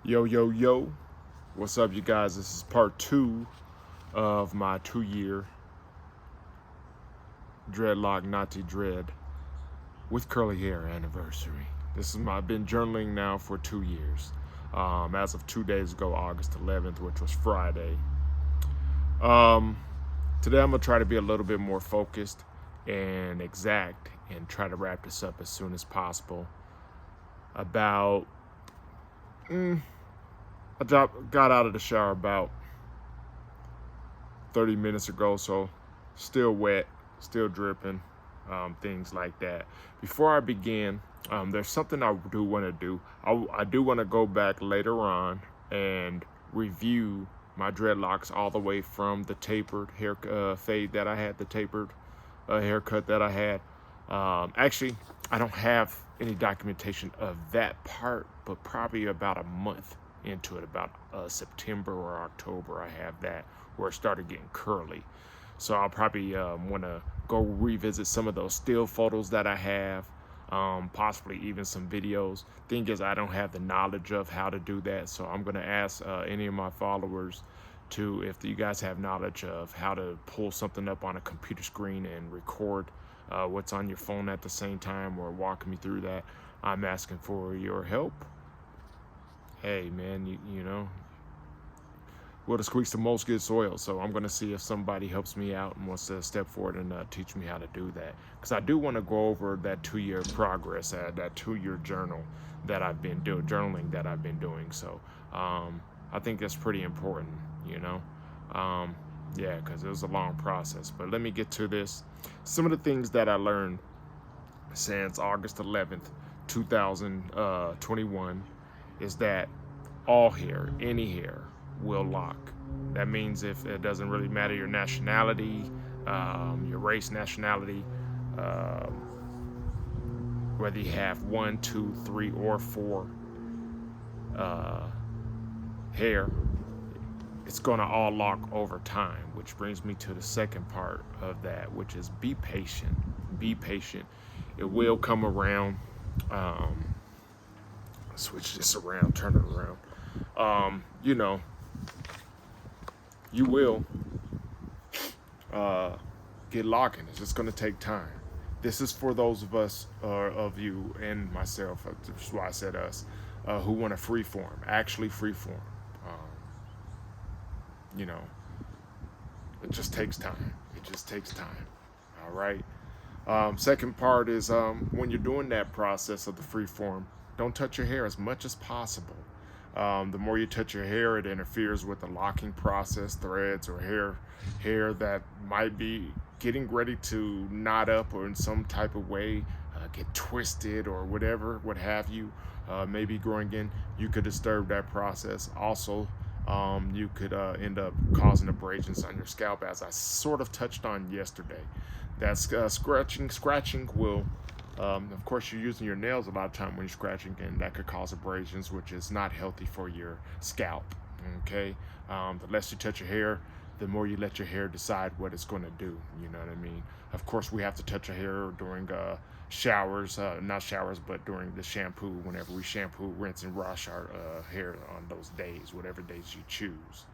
Yo, yo, yo. What's up, you guys? This is part two of my 2-year dreadlock Natty Dread with curly hair anniversary. I've been journaling now for 2 years. As of 2 days ago, August 11th, which was Friday. Um, Today I'm going to try to be a little bit more focused and exact and try to wrap this up as soon as possible. About I got out of the shower about 30 minutes ago, so still wet, still dripping, things like that. Before I begin, there's something I do want to do. I do want to go back later on and review my dreadlocks all the way from the tapered hair fade that I had, the tapered haircut that I had. Actually, I don't have any documentation of that part, but probably about a month into it, about September or October, I have that where it started getting curly. So I'll probably want to go revisit some of those still photos that I have, possibly even some videos. Thing is, I don't have the knowledge of how to do that, so I'm going to ask any of my followers to, if you guys have knowledge of how to pull something up on a computer screen and record what's on your phone at the same time, or walking me through that, I'm asking for your help. Hey man, you know, well, the squeaks the most gets soil. So I'm going to see if somebody helps me out and wants to step forward and teach me how to do that. Because I do want to go over that 2-year progress, that 2-year journaling that I've been doing. So I think that's pretty important, you know. Yeah, because it was a long process. But let me get to this. Some of the things that I learned since August 11th, 2021 is that all hair, any hair, will lock. That means if it doesn't really matter your nationality, your race, nationality, whether you have 1, 2, 3, or 4 hair, it's going to all lock over time, which brings me to the second part of that, which is be patient. Be patient. It will come around. Switch this around, turn it around. You know, you will get locking. It's just going to take time. This is for those of us, of you and myself, that's why I said us, who want to freeform, actually freeform. You know, it just takes time. It just takes time. All right. Second part is when you're doing that process of the freeform, don't touch your hair as much as possible. The more you touch your hair, it interferes with the locking process, threads or hair that might be getting ready to knot up or in some type of way get twisted or whatever, what have you, maybe growing in. You could disturb that process. Also, you could end up causing abrasions on your scalp, as I sort of touched on yesterday. That scratching will, of course, you're using your nails a lot of time when you're scratching, and that could cause abrasions, which is not healthy for your scalp. Okay, the less you touch your hair, the more you let your hair decide what it's going to do. You know what I mean? Of course, we have to touch our hair during showers, not showers, but during the shampoo. Whenever we shampoo, rinse, and wash our hair on those days, whatever days you choose.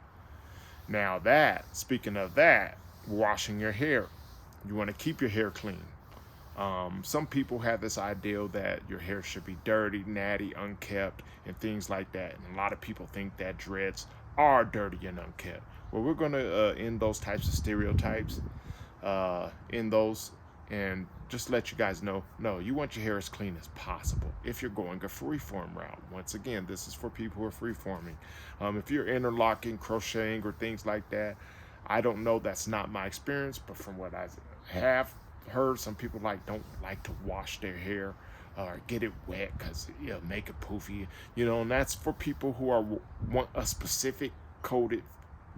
Now speaking of that, washing your hair. You want to keep your hair clean. Some people have this ideal that your hair should be dirty, natty, unkept, and things like that. And a lot of people think that dreads are dirty and unkept. Well, we're going to end those types of stereotypes, in those, and just let you guys know, no, you want your hair as clean as possible if you're going a freeform route. Once again, this is for people who are freeforming. If you're interlocking, crocheting, or things like that, I don't know, that's not my experience, but from what I have heard, some people don't like to wash their hair or get it wet because it'll make it poofy, and that's for people who want a specific coded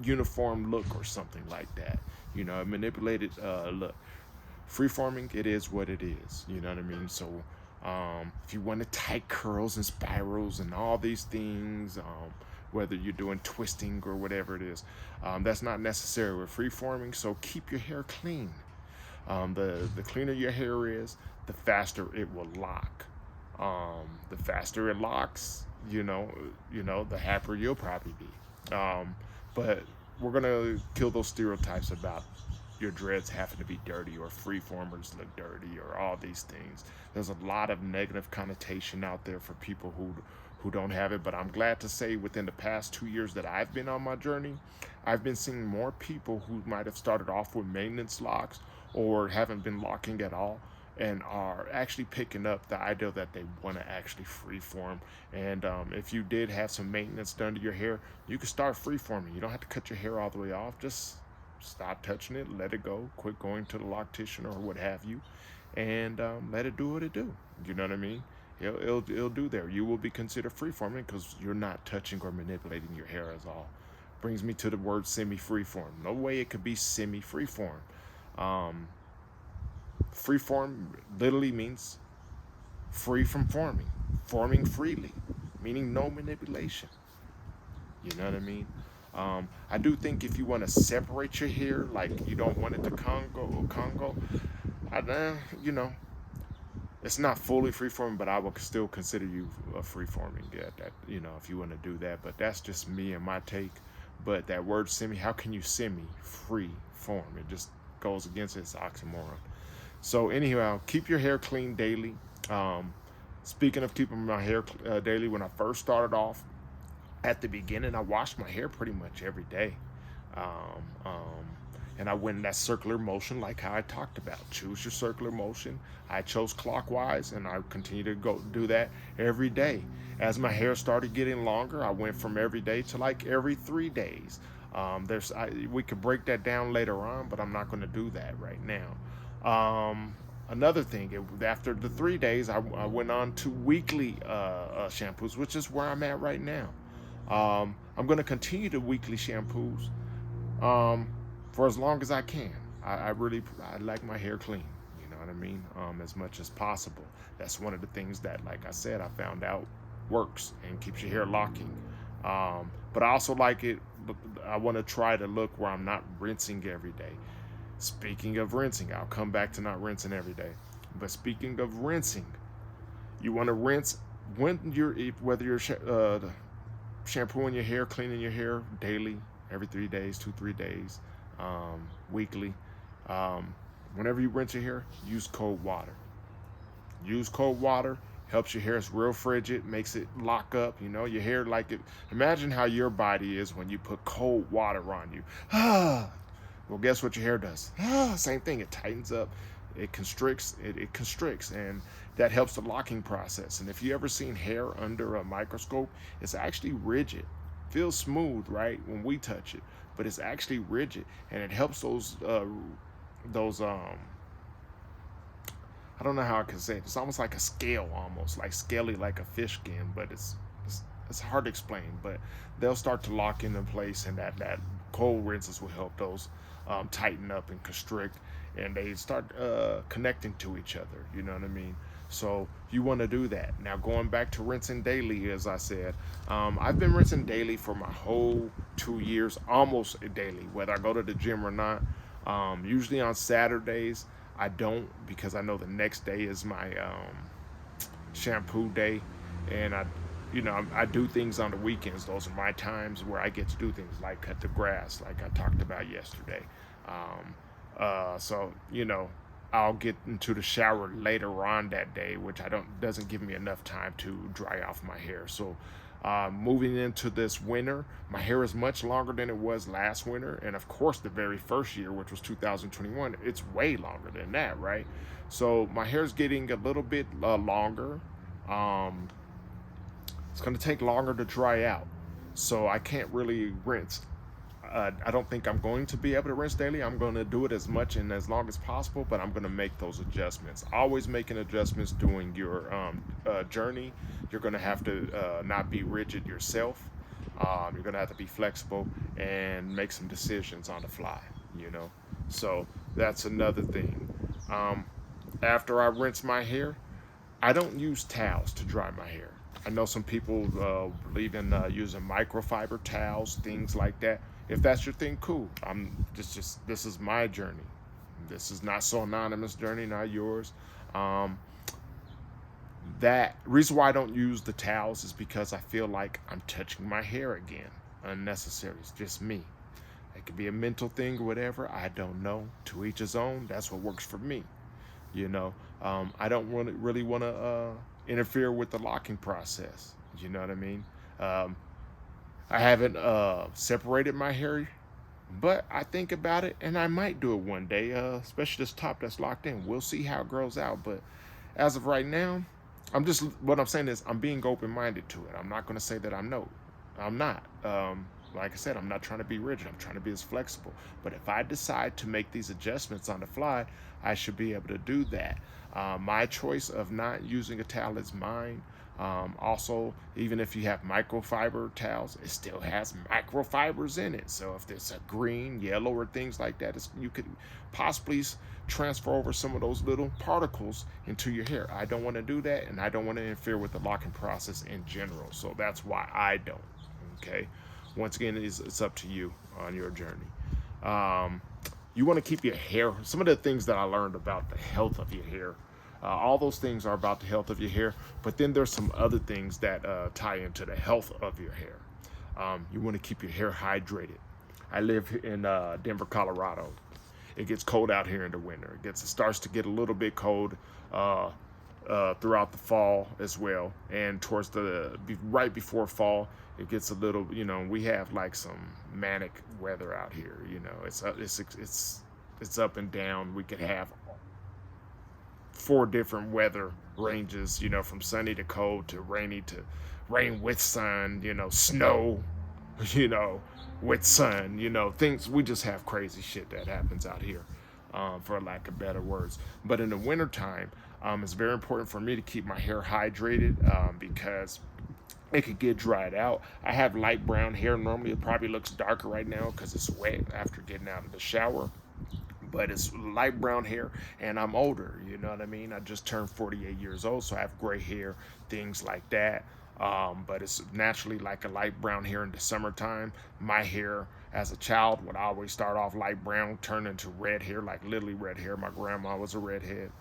uniform look or something like that, a manipulated look. Freeforming, it is what it is, you know what I mean? So if you want to tight curls and spirals and all these things, whether you're doing twisting or whatever it is, that's not necessary with freeforming. So keep your hair clean. The cleaner your hair is, the faster it will lock. The faster it locks, you know, the happier you'll probably be. But we're gonna kill those stereotypes about your dreads having to be dirty or freeformers look dirty or all these things. There's a lot of negative connotation out there for people who don't have it. But I'm glad to say within the past 2 years that I've been on my journey, I've been seeing more people who might have started off with maintenance locks or haven't been locking at all and are actually picking up the idea that they want to actually freeform. And if you did have some maintenance done to your hair, you can start freeforming. You don't have to cut your hair all the way off. Just stop touching it, let it go, quit going to the loctician or what have you, and let it do what it do. You know what I mean? It'll do there. You will be considered freeforming because you're not touching or manipulating your hair at all. Brings me to the word semi-freeform. No way it could be semi-freeform. Freeform literally means free from forming, forming freely, meaning no manipulation. You know what I mean? I do think if you want to separate your hair, like you don't want it to Congo, you know, it's not fully freeforming, but I would still consider you a freeforming. Yeah, that, you know, if you want to do that. But that's just me and my take. But that word semi, how can you semi free form? It just goes against its oxymoron. So anyhow, keep your hair clean daily. Speaking of keeping my hair daily, when I first started off, at the beginning, I washed my hair pretty much every day. Um, um, and I went in that circular motion like how I talked about. Choose your circular motion. I chose clockwise, and I continue to go do that every day. As my hair started getting longer, I went from every day to like every 3 days. We could break that down later on, but I'm not going to do that right now. Another thing, after the 3 days, I went on to weekly shampoos, which is where I'm at right now. I'm going to continue the weekly shampoos for as long as I can. I like my hair clean. You know what I mean? As much as possible. That's one of the things that, like I said, I found out works and keeps your hair locking. But I also like it. I want to try to look where I'm not rinsing every day. Speaking of rinsing, I'll come back to not rinsing every day. But speaking of rinsing, you want to rinse when whether you're shampooing your hair, cleaning your hair daily, every 3 days, 2, 3 days, weekly. Whenever you rinse your hair, use cold water. Use cold water. Helps your hair. It's real frigid. Makes it lock up. You know, your hair like it. Imagine how your body is when you put cold water on you. Well, guess what your hair does? Same thing. It tightens up. It constricts. It constricts, and that helps the locking process. And if you ever seen hair under a microscope, it's actually rigid. Feels smooth, right, when we touch it, but it's actually rigid, and it helps those I don't know how I can say it. It's almost like a scale, almost like scaly, like a fish skin, but it's hard to explain. But they'll start to lock into place, and that cold rinses will help those tighten up and constrict, and they start connecting to each other. You know what I mean? So you want to do that. Now going back to rinsing daily, as I said, I've been rinsing daily for my whole 2 years, almost daily, whether I go to the gym or not. Usually on Saturdays, I don't, because I know the next day is my shampoo day, and I do things on the weekends. Those are my times where I get to do things like cut the grass, like I talked about yesterday. So I'll get into the shower later on that day, which doesn't give me enough time to dry off my hair. So moving into this winter, my hair is much longer than it was last winter, and of course the very first year, which was 2021, it's way longer than that, right? So my hair is getting a little bit longer. It's going to take longer to dry out, so I can't really rinse. I don't think I'm going to be able to rinse daily. I'm going to do it as much and as long as possible, but I'm going to make those adjustments. Always making adjustments during your journey. You're going to have to not be rigid yourself. You're going to have to be flexible and make some decisions on the fly, So that's another thing. After I rinse my hair, I don't use towels to dry my hair. I know some people believe in using microfiber towels, things like that. If that's your thing, cool. This is my journey. This is not so anonymous journey, not yours. That reason why I don't use the towels is because I feel like I'm touching my hair again. Unnecessary. It's just me. It could be a mental thing or whatever. I don't know. To each his own. That's what works for me. You know, I don't really want to interfere with the locking process. You know what I mean? Um, I haven't separated my hair, but I think about it, and I might do it one day. Especially this top that's locked in. We'll see how it grows out. But as of right now, what I'm saying is I'm being open-minded to it. I'm not going to say that I'm not. Like I said, I'm not trying to be rigid. I'm trying to be as flexible. But if I decide to make these adjustments on the fly, I should be able to do that. My choice of not using a towel is mine. Also, even if you have microfiber towels, it still has microfibers in it. So if there's a green, yellow, or things like that, you could possibly transfer over some of those little particles into your hair. I don't want to do that, and I don't want to interfere with the locking process in general. So that's why I don't. Okay. Once again, it's up to you on your journey. You want to keep your hair. Some of the things that I learned about the health of your hair. All those things are about the health of your hair, but then there's some other things that tie into the health of your hair. You want to keep your hair hydrated. I live in Denver, Colorado. It gets cold out here in the winter. It starts to get a little bit cold throughout the fall as well, and towards right before fall, it gets a little. We have like some manic weather out here. It's up and down. We could have 4 different weather ranges, from sunny to cold to rainy to rain with sun, snow, with sun, things. We just have crazy shit that happens out here, for lack of better words. But in the wintertime, it's very important for me to keep my hair hydrated, because it could get dried out. I have light brown hair. Normally it probably looks darker right now because it's wet after getting out of the shower. But it's light brown hair, and I'm older, you know what I mean? I just turned 48 years old, so I have gray hair, things like that. But it's naturally like a light brown hair in the summertime. My hair as a child would always start off light brown, turn into red hair, like literally red hair. My grandma was a redhead.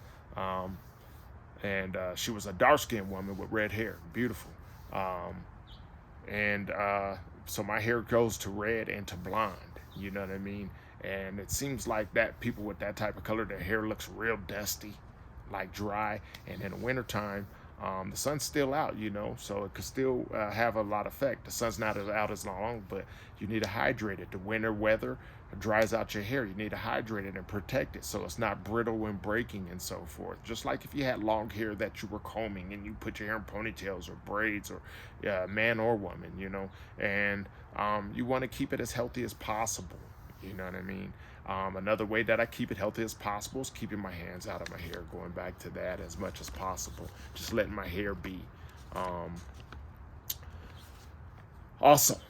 And she was a dark-skinned woman with red hair, beautiful. So my hair goes to red and to blonde, you know what I mean? And it seems like that people with that type of color, their hair looks real dusty, like dry. And in the wintertime, the sun's still out, so it could still have a lot of effect. The sun's not out as long, but you need to hydrate it. The winter weather dries out your hair. You need to hydrate it and protect it so it's not brittle and breaking and so forth. Just like if you had long hair that you were combing and you put your hair in ponytails or braids, or man or woman, and you want to keep it as healthy as possible. You know what I mean? Another way that I keep it healthy as possible is keeping my hands out of my hair, going back to that as much as possible, just letting my hair be. Also,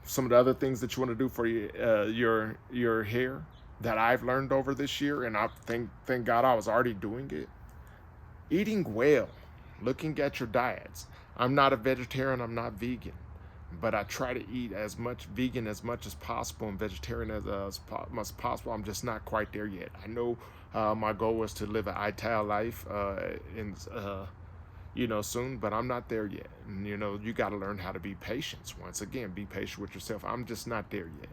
some of the other things that you want to do for your hair that I've learned over this year, and I thank God I was already doing it. Eating well, looking at your diets. I'm not a vegetarian, I'm not vegan, but I try to eat as much vegan as much as possible and vegetarian as much as possible. I'm just not quite there yet. I know my goal was to live an ITAL life soon, but I'm not there yet. And, you got to learn how to be patient. Once again, be patient with yourself. I'm just not there yet,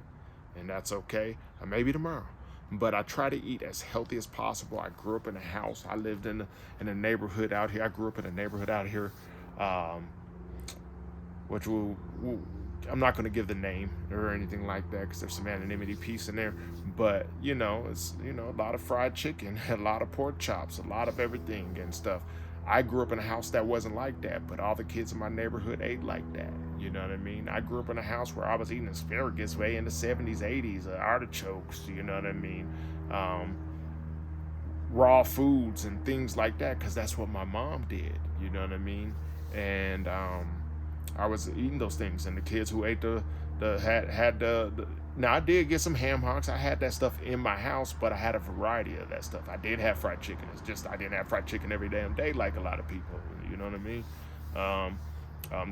and that's okay. Maybe tomorrow. But I try to eat as healthy as possible. I grew up in a house. I lived in a neighborhood out here. I grew up in a neighborhood out here, which I'm not going to give the name or anything like that because there's some anonymity piece in there. But, it's, a lot of fried chicken, a lot of pork chops, a lot of everything and stuff. I grew up in a house that wasn't like that, but all the kids in my neighborhood ate like that. You know what I mean? I grew up in a house where I was eating asparagus way in the 70s, 80s, artichokes, you know what I mean? Raw foods and things like that because that's what my mom did, you know what I mean? And I was eating those things, and the kids who ate now I did get some ham hocks. I had that stuff in my house, but I had a variety of that stuff. I did have fried chicken. It's just I didn't have fried chicken every damn day like a lot of people. You know what I mean?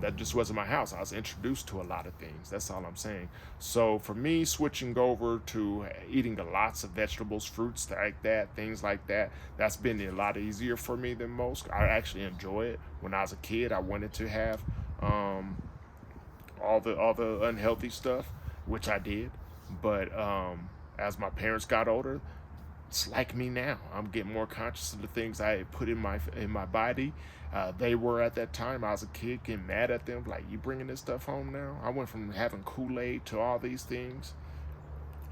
That just wasn't my house. I was introduced to a lot of things. That's all I'm saying. So for me, switching over to eating lots of vegetables, fruits like that, things like that, that's been a lot easier for me than most. I actually enjoy it. When I was a kid, I wanted to have all the unhealthy stuff, which I did. But as my parents got older, it's like me now. I'm getting more conscious of the things I put in my body. They were at that time. I was a kid getting mad at them, like, you bringing this stuff home now? I went from having Kool-Aid to all these things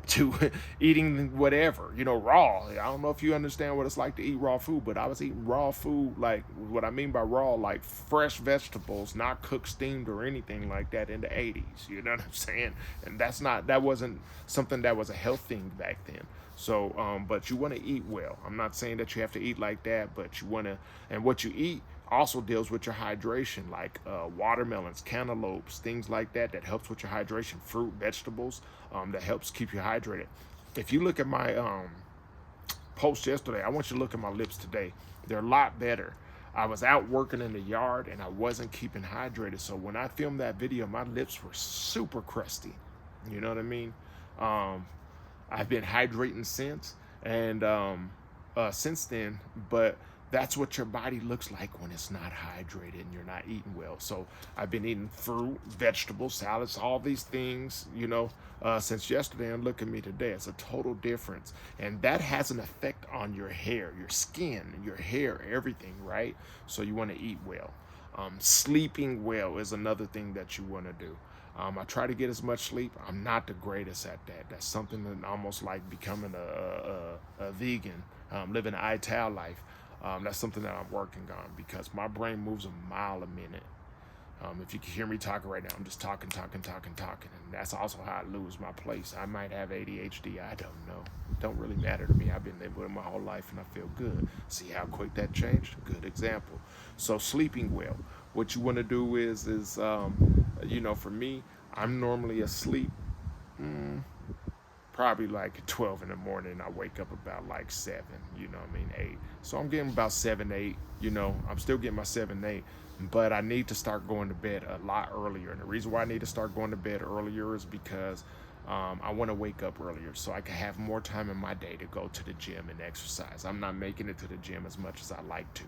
to eating whatever, raw. I don't know if you understand what it's like to eat raw food, but I was eating raw food, like what I mean by raw, like fresh vegetables, not cooked, steamed, or anything like that in the 80s. You know what I'm saying? And that wasn't something that was a health thing back then. So, but you want to eat well. I'm not saying that you have to eat like that, but you want to, and what you eat also deals with your hydration, like watermelons, cantaloupes, things like that, that helps with your hydration, fruit, vegetables, that helps keep you hydrated. If you look at my post yesterday, I want you to look at my lips today. They're a lot better. I was out working in the yard and I wasn't keeping hydrated. So when I filmed that video, my lips were super crusty. You know what I mean? I've been hydrating since then, but that's what your body looks like when it's not hydrated and you're not eating well. So I've been eating fruit, vegetables, salads, all these things, since yesterday, and look at me today. It's a total difference. And that has an effect on your hair, your skin, your hair, everything, right? So you want to eat well. Sleeping well is another thing that you want to do. I try to get as much sleep. I'm not the greatest at that. That's something that almost like becoming a vegan, living an ITAL life. That's something that I'm working on because my brain moves a mile a minute. If you can hear me talking right now, I'm just talking. And that's also how I lose my place. I might have ADHD. I don't know. It don't really matter to me. I've been living with it my whole life and I feel good. See how quick that changed? Good example. So sleeping well. What you want to do is for me, I'm normally asleep probably like 12 in the morning. I wake up about like 7, 8. So I'm getting about 7, 8, I'm still getting my 7, 8, but I need to start going to bed a lot earlier. And the reason why I need to start going to bed earlier is because I want to wake up earlier so I can have more time in my day to go to the gym and exercise. I'm not making it to the gym as much as I like to,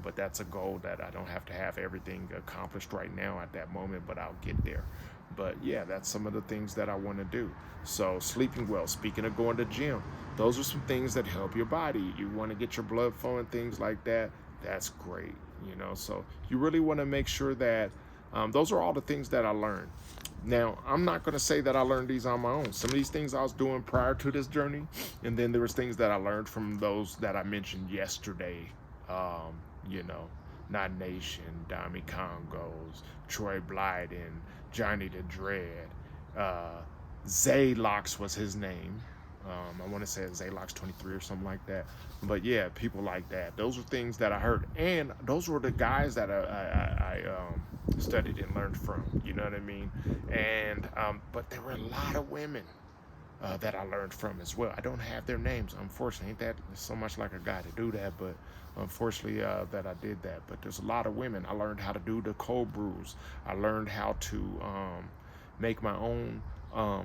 but that's a goal that I don't have to have everything accomplished right now at that moment, but I'll get there. But yeah, that's some of the things that I want to do. So sleeping well, speaking of going to the gym, those are some things that help your body. You want to get your blood flowing, things like that. That's great, so you really want to make sure that those are all the things that I learned. Now, I'm not going to say that I learned these on my own. Some of these things I was doing prior to this journey, and then there was things that I learned from those that I mentioned yesterday, Not Nation, Dami Congos, Troy Blyden, Johnny the Dread, Zaylox was his name. I want to say Zaylox 23 or something like that. But yeah, people like that. Those are things that I heard. And those were the guys that I studied and learned from. You know what I mean? And but there were a lot of women that I learned from as well. I don't have their names, unfortunately. Ain't that so much like a guy to do that, but unfortunately that I did that. But there's a lot of women. I learned how to do the cold brews. I learned how to make my own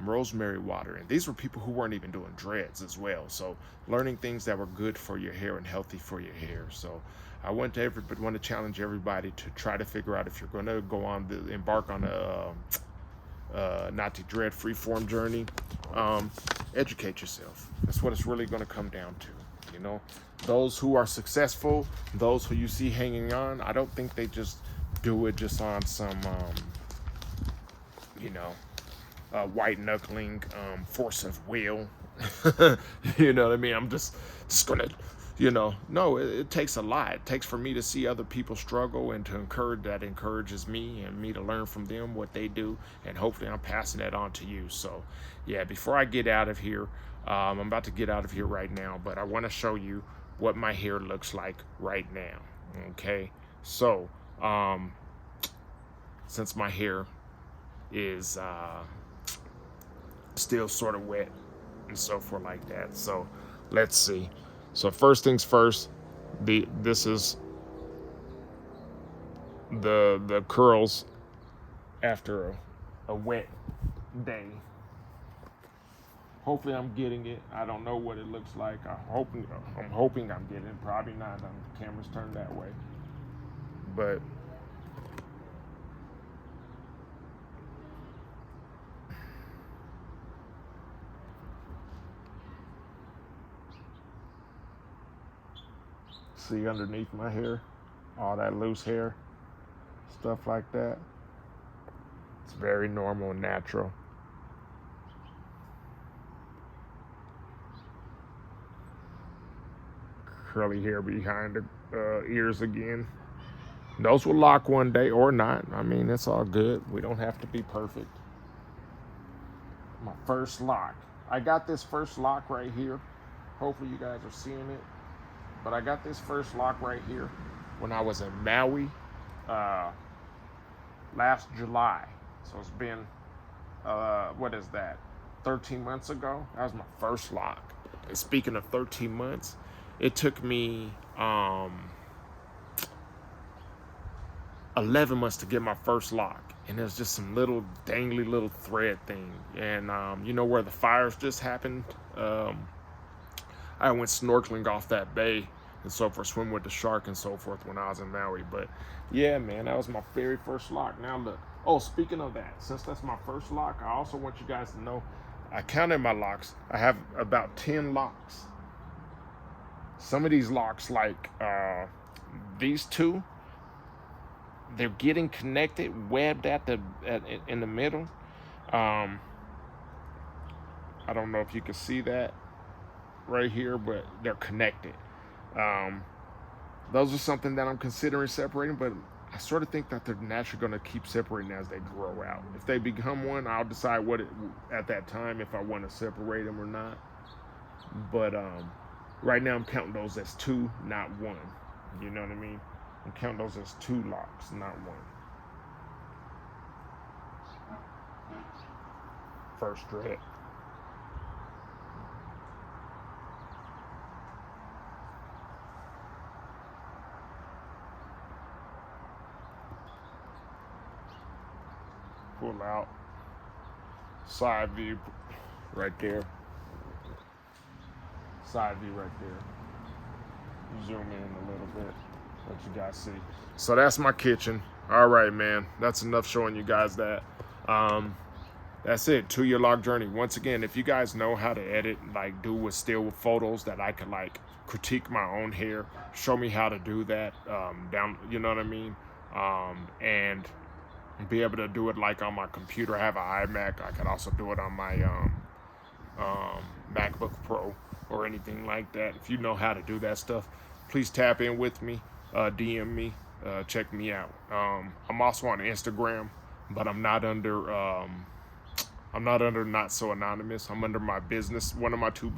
rosemary water. And these were people who weren't even doing dreads as well. So learning things that were good for your hair and healthy for your hair. So I want to challenge everybody to try to figure out if you're going to embark on a Natty Dread Freeform Journey. Educate yourself. That's what it's really going to come down to. Those who are successful, those who you see hanging on, I don't think they just do it just on some, white knuckling force of will. You know what I mean? I'm just gonna, no, it takes a lot. It takes for me to see other people struggle and to encourages me and me to learn from them what they do, and hopefully I'm passing that on to you. So yeah, before I get out of here, I'm about to get out of here right now, but I want to show you what my hair looks like right now. Okay, so since my hair is still sort of wet and so forth like that, so let's see. So first things first, this is the curls after a wet day. Hopefully I'm getting it. I don't know what it looks like. I'm hoping I'm getting it. Probably not. The camera's turned that way. But see underneath my hair, all that loose hair, stuff like that. It's very normal and natural. Curly hair behind the ears again. Those will lock one day or not. I mean, it's all good. We don't have to be perfect. My first lock. I got this first lock right here. Hopefully you guys are seeing it. But I got this first lock right here when I was in Maui last July. So it's been, what is that, 13 months ago? That was my first lock. And speaking of 13 months, it took me 11 months to get my first lock. And there's just some little dangly little thread thing. And you know where the fires just happened? I went snorkeling off that bay and so forth, swim with the shark and so forth when I was in Maui. But yeah, man, that was my very first lock. Now look, oh, speaking of that, since that's my first lock, I also want you guys to know, I counted my locks. I have about 10 locks. Some of these locks, like these two, they're getting connected, webbed in the middle. I don't know if you can see that right here, but they're connected. Those are something that I'm considering separating, but I sort of think that they're naturally going to keep separating as they grow out. If they become one, I'll decide at that time if I want to separate them or not. But right now I'm counting those as two, not one. You know what I mean? I'm counting those as two locks, not one. First dread. Pull out. Side view right there. Side view right there. Zoom in a little bit. Let you guys see. So that's my kitchen. All right, man. That's enough showing you guys that. That's it. 2-year lock journey. Once again, if you guys know how to edit, like do with still photos that I could like critique my own hair, show me how to do that. You know what I mean? And be able to do it like on my computer. I have an iMac. I could also do it on my MacBook Pro or anything like that. If you know how to do that stuff, please tap in with me, DM me, check me out. I'm also on Instagram, but I'm not under Not So Anonymous. I'm under my business, one of my 3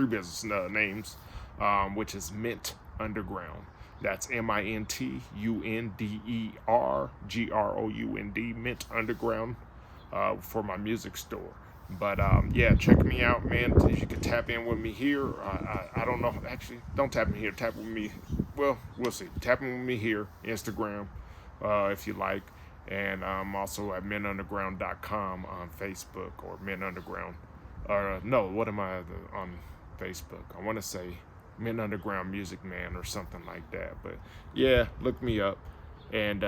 business names, which is Mint Underground. That's MINTUNDERGROUND, Mint Underground, for my music store. But yeah, check me out, man. If you could tap in with me here, I don't know. Actually, don't tap in here. Tap with me. Well, we'll see. Tap in with me here, Instagram, if you like. And I'm also at mintunderground.com on Facebook, or Mint Underground. No, what am I on Facebook? I want to say Mint Underground Music Man or something like that. But yeah, look me up. And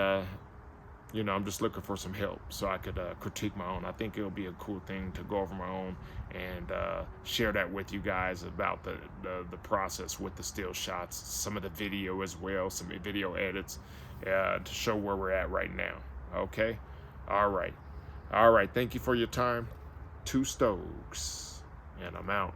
you know, I'm just looking for some help so I could critique my own. I think it'll be a cool thing to go over my own and share that with you guys about the process with the still shots, some of the video as well, some video edits, to show where we're at right now. Okay? All right. Thank you for your time. 2 Stokes. And I'm out.